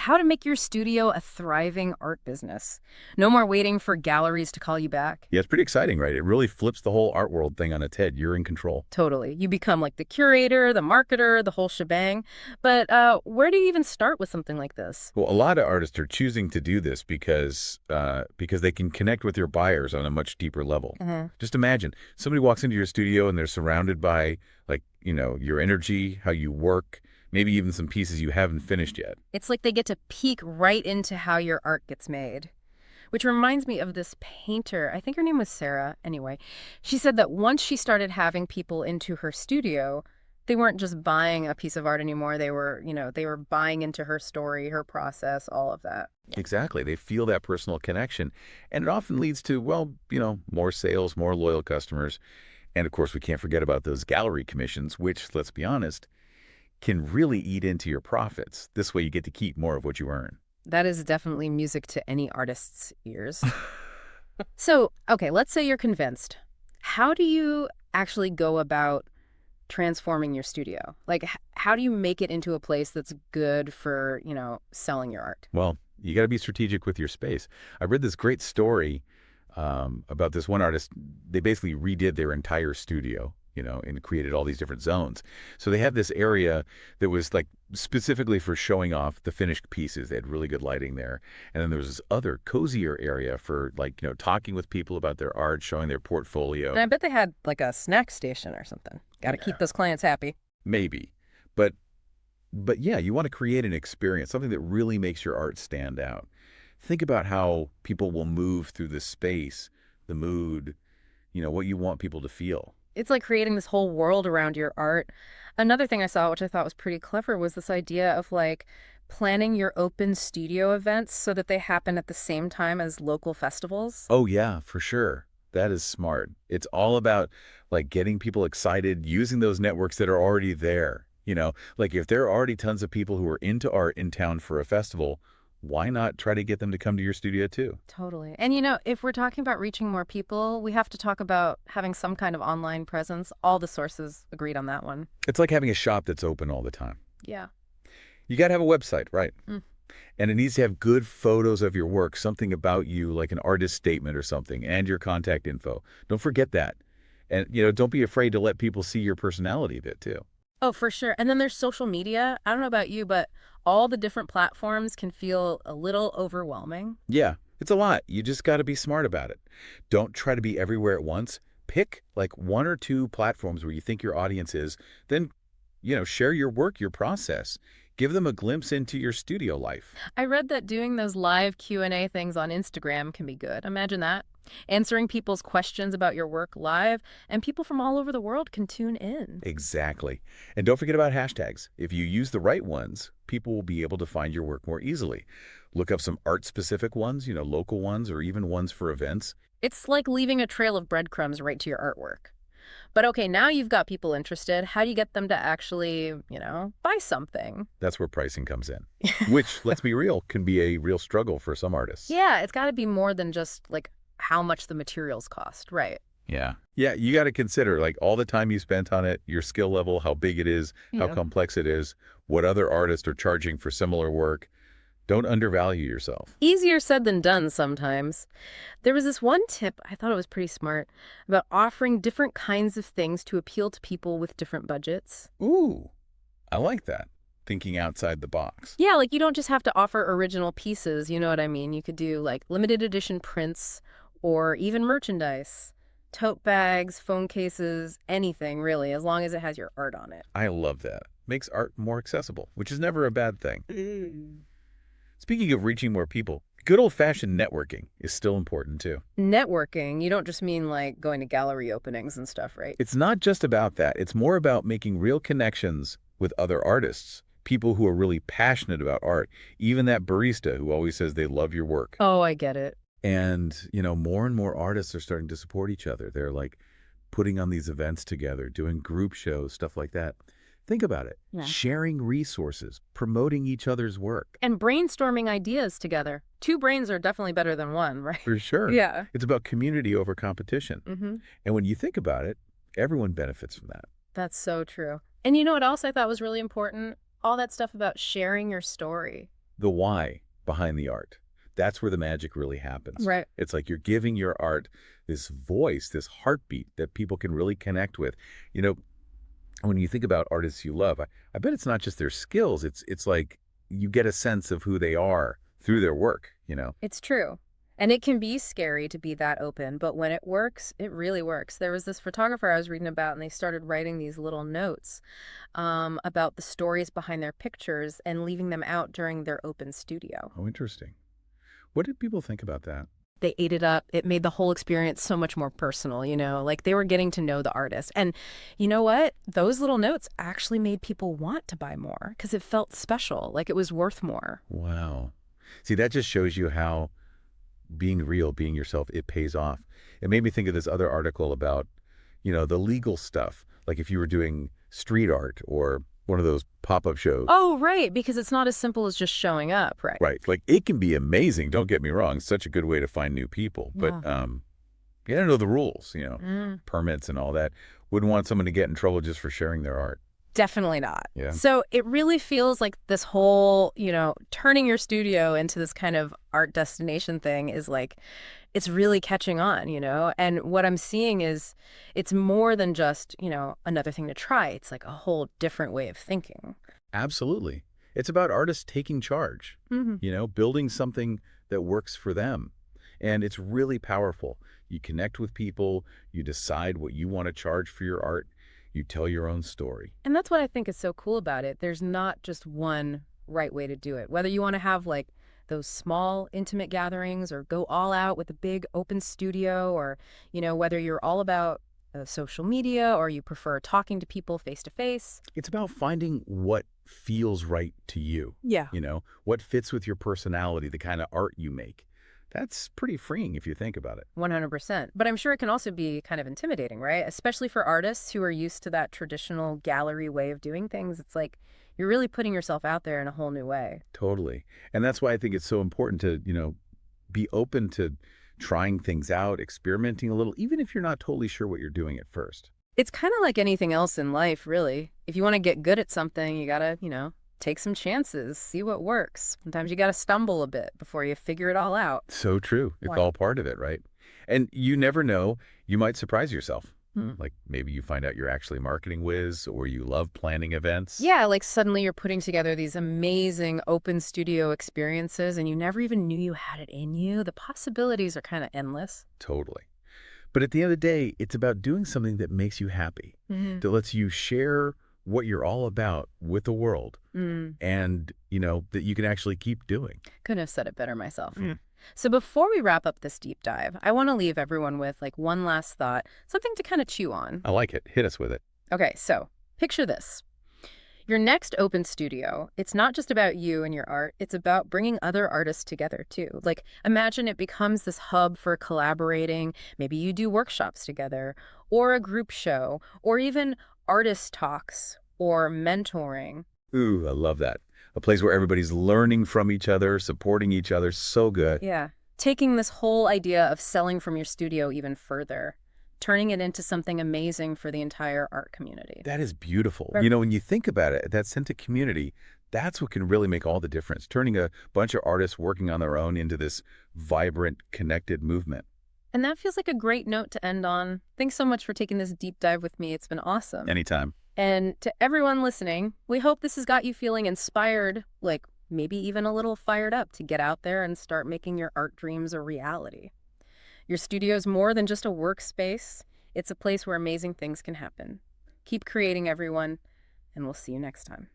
How to make your studio a thriving art business. No more waiting for galleries to call you back. Yeah, it's pretty exciting, right? It really flips the whole art world thing on its head. You're in control. Totally. You become like the curator, the marketer, the whole shebang. But where do you even start with something like this? Well, a lot of artists are choosing to do this because they can connect with your buyers on a much deeper level. Mhm. Just imagine somebody walks into your studio and they're surrounded by your energy, how you work, maybe even some pieces you haven't finished yet. It's like they get to peek right into how your art gets made. Which reminds me of this painter. I think her name was Sarah. Anyway, she said that once she started having people into her studio, they weren't just buying a piece of art anymore. They were buying into her story, her process, all of that. Exactly. They feel that personal connection. And it often leads to, more sales, more loyal customers. And of course, we can't forget about those gallery commissions, which, let's be honest, can really eat into your profits. This way you get to keep more of what you earn. That is definitely music to any artist's ears. So, okay, let's say you're convinced. How do you actually go about transforming your studio? Like, how do you make it into a place that's good for, selling your art? Well, you got to be strategic with your space. I read this great story about this one artist. They basically redid their entire studio, and created all these different zones. So they had this area that was like specifically for showing off the finished pieces. They had really good lighting there. And then there was this other cozier area for talking with people about their art, showing their portfolio. And I bet they had like a snack station or something. Got to keep those clients happy. Maybe. But yeah, you want to create an experience, something that really makes your art stand out. Think about how people will move through the space, the mood, what you want people to feel. It's like creating this whole world around your art. Another thing I saw, which I thought was pretty clever, was this idea of like planning your open studio events so that they happen at the same time as local festivals. Oh, yeah, for sure. That is smart. It's all about getting people excited, using those networks that are already there. Like if there are already tons of people who are into art in town for a festival, why not try to get them to come to your studio too? Totally. And if we're talking about reaching more people, we have to talk about having some kind of online presence. All the sources agreed on that one. It's like having a shop that's open all the time. Yeah. You got to have a website, right? Mm. And it needs to have good photos of your work, something about you, like an artist statement or something, and your contact info. Don't forget that. And, don't be afraid to let people see your personality a bit too. Oh, for sure. And then there's social media. I don't know about you, but all the different platforms can feel a little overwhelming. Yeah, it's a lot. You just got to be smart about it. Don't try to be everywhere at once. Pick like one or two platforms where you think your audience is, then, share your work, your process. Give them a glimpse into your studio life. I read that doing those live Q&A things on Instagram can be good. Imagine that. Answering people's questions about your work live, and people from all over the world can tune in. Exactly. And don't forget about hashtags. If you use the right ones, people will be able to find your work more easily. Look up some art-specific ones, local ones, or even ones for events. It's like leaving a trail of breadcrumbs right to your artwork. But okay, now you've got people interested. How do you get them to actually, buy something? That's where pricing comes in, which, let's be real, can be a real struggle for some artists. Yeah, it's got to be more than just like how much the materials cost, right? Yeah. Yeah, you got to consider all the time you spent on it, your skill level, how big it is, how Yeah. complex it is, what other artists are charging for similar work. Don't undervalue yourself. Easier said than done sometimes. There was this one tip, I thought it was pretty smart, about offering different kinds of things to appeal to people with different budgets. Ooh, I like that. Thinking outside the box. Yeah, like you don't just have to offer original pieces, you know what I mean? You could do like limited edition prints or even merchandise. Tote bags, phone cases, anything really, as long as it has your art on it. I love that. Makes art more accessible, which is never a bad thing. Speaking of reaching more people, good old-fashioned networking is still important too. Networking, you don't just mean like going to gallery openings and stuff, right? It's not just about that. It's more about making real connections with other artists, people who are really passionate about art, even that barista who always says they love your work. Oh, I get it. And, more and more artists are starting to support each other. They're putting on these events together, doing group shows, stuff like that. Think about it. Yeah. Sharing resources, promoting each other's work. And brainstorming ideas together. Two brains are definitely better than one, right? For sure. Yeah. It's about community over competition. Mm-hmm. And when you think about it, everyone benefits from that. That's so true. And you know what else I thought was really important? All that stuff about sharing your story. the why behind the art. That's where the magic really happens. Right. It's like you're giving your art this voice, this heartbeat that people can really connect with. You know, when you think about artists you love, I bet it's not just their skills. It's like you get a sense of who they are through their work, you know? It's true. And it can be scary to be that open, but when it works, it really works. There was this photographer I was reading about, and they started writing these little notes about the stories behind their pictures and leaving them out during their open studio. Oh, interesting. What did people think about that? They ate it up. It made the whole experience so much more personal, like they were getting to know the artist. And you know what? Those little notes actually made people want to buy more because it felt special, like it was worth more. Wow. See, that just shows you how being real, being yourself, it pays off. It made me think of this other article about, the legal stuff. Like if you were doing street art or one of those pop-up shows. Oh, right, because it's not as simple as just showing up, right? Right. Like it can be amazing. Don't get me wrong. It's such a good way to find new people. But Yeah. you gotta know the rules, Mm. permits and all that. Wouldn't want someone to get in trouble just for sharing their art. Definitely not. Yeah. So it really feels like this whole, turning your studio into this kind of art destination thing is like, it's really catching on, And what I'm seeing is it's more than just, another thing to try. It's like a whole different way of thinking. Absolutely. It's about artists taking charge, Hmm. building something that works for them. And it's really powerful. You connect with people, you decide what you want to charge for your art, you tell your own story. And that's what I think is so cool about it. There's not just one right way to do it. Whether you want to have like those small, intimate gatherings or go all out with a big open studio or, whether you're all about social media or you prefer talking to people face to face. It's about finding what feels right to you, Yeah. what fits with your personality, the kind of art you make. That's pretty freeing if you think about it. 100%. But I'm sure it can also be kind of intimidating, right? Especially for artists who are used to that traditional gallery way of doing things. It's like you're really putting yourself out there in a whole new way. Totally. And that's why I think it's so important to, be open to trying things out, experimenting a little, even if you're not totally sure what you're doing at first. It's kind of like anything else in life, really. If you want to get good at something, you got to, take some chances, see what works. Sometimes you got to stumble a bit before you figure it all out. So true. It's Why? all part of it, right? And you never know, you might surprise yourself. Hmm. Like maybe you find out you're actually a marketing whiz or you love planning events. Yeah, like suddenly you're putting together these amazing open studio experiences and you never even knew you had it in you. The possibilities are kind of endless. Totally. But at the end of the day, it's about doing something that makes you happy, Mm-hmm. that lets you share what you're all about with the world Mm. and, that you can actually keep doing. Couldn't have said it better myself. Mm. So before we wrap up this deep dive, I want to leave everyone with like one last thought, something to kind of chew on. I like it. Hit us with it. Okay, so picture this. Your next open studio, it's not just about you and your art, it's about bringing other artists together too. Like imagine it becomes this hub for collaborating. Maybe you do workshops together or a group show or even artist talks or mentoring. Ooh, I love that. A place where everybody's learning from each other, supporting each other. So good. Yeah. Taking this whole idea of selling from your studio even further, turning it into something amazing for the entire art community. That is beautiful. Right. When you think about it, that sense of community, that's what can really make all the difference. Turning a bunch of artists working on their own into this vibrant, connected movement. And that feels like a great note to end on. Thanks so much for taking this deep dive with me. It's been awesome. Anytime. And to everyone listening, we hope this has got you feeling inspired, like maybe even a little fired up to get out there and start making your art dreams a reality. Your studio is more than just a workspace. It's a place where amazing things can happen. Keep creating, everyone, and we'll see you next time.